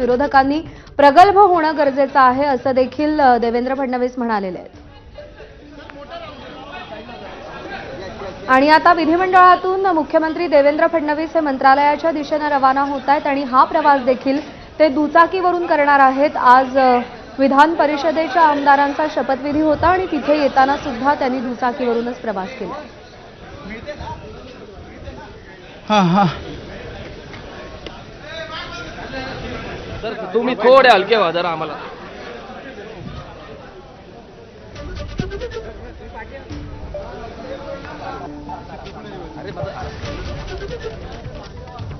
विरोधकांनी प्रगल्भ होणं गरजेचं आहे असं देखील देवेंद्र फडणवीस म्हणालेले आहेत। आणि आता विधिमंडळातून मुख्यमंत्री देवेंद्र फडणवीस हे मंत्रालयाच्या दिशेने रवाना होत आहेत आणि हा प्रवास देखील ते दुचाकीवरून करणार आहेत। आज विधान परिषदेच्या आमदारांचा शपथविधी होता आणि तिथे येताना सुद्धा त्यांनी दुचाकीवरूनच प्रवास केला। सर तुम्ही थोडे हलके व्हा जरा आम्हाला।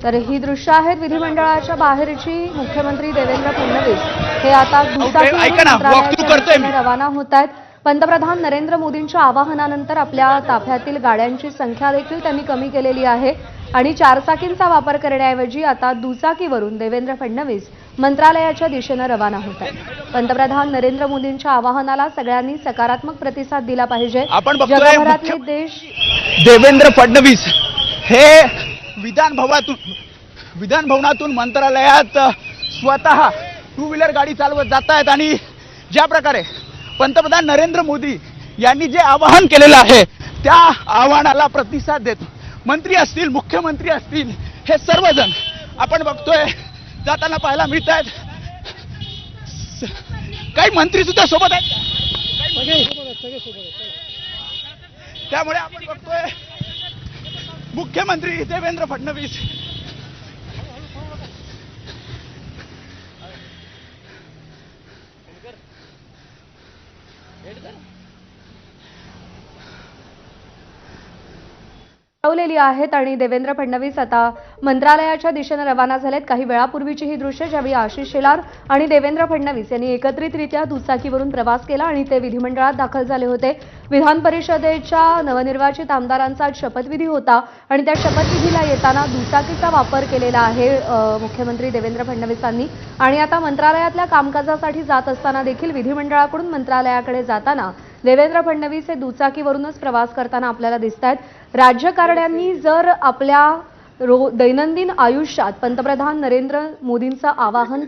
तर ही दृश्य आहेत विधिमंडळाच्या बाहेरची। मुख्यमंत्री देवेंद्र फडणवीस हे आता दुचाकीवरून रवाना होत आहेत। पंतप्रधान नरेंद्र मोदींच्या आवाहनानंतर आपल्या ताफ्यातील गाड्यांची संख्या देखील त्यांनी कमी केलेली आहे आणि चारचाकींचा वापर करण्याऐवजी आता दुचाकीवरून देवेंद्र फडणवीस मंत्रालयाच्या दिशेने रवाना होत आहेत। पंतप्रधान नरेंद्र मोदींच्या आवाहनाला सगळ्यांनी सकारात्मक प्रतिसाद दिला पाहिजे। जगभरातले देश देवेंद्र फडणवीस हे विधान भवनातून मंत्रालयात स्वतः टू व्हीलर गाडी चालवत जात आहेत आणि ज्या प्रकारे पंतप्रधान नरेंद्र मोदी यांनी जे आवाहन केलेलं आहे त्या आवाहनाला प्रतिसाद देत मंत्री असतील, मुख्यमंत्री असतील, हे सर्वजण आपण बघतोय जाताना पाहायला मिळत आहेत। काही मंत्री सुद्धा सोबत आहेत, त्यामुळे आपण बघतोय मुख्यमंत्री देवेंद्र फडणवीस ठरवलेली आहेत आणि देवेंद्र फडणवीस आता मंत्रालयाच्या दिशेने रवाना झालेत। काही वेळापूर्वीची ही दृश्य ज्यावेळी आशिष शेलार आणि देवेंद्र फडणवीस यांनी एकत्रितरित्या दुचाकीवरून प्रवास केला आणि ते विधिमंडळात दाखल झाले होते। विधान परिषदेच्या नवनिर्वाचित आमदारांचा शपथविधी होता आणि त्या शपथविधीला येताना दुचाकीचा वापर केलेला आहे मुख्यमंत्री देवेंद्र फडणवीसांनी। आणि आता मंत्रालयातल्या कामकाजासाठी जात असताना देखील विधिमंडळाकडून मंत्रालयाकडे जाताना देवेंद्र फडणवीस हे दुचाकीवरूनच प्रवास करताना आपल्याला दिसतायत। राज्यकारण्यांनी जर आपल्या दैनंदिन आयुष्यात पंतप्रधान नरेंद्र मोदींचं आवाहन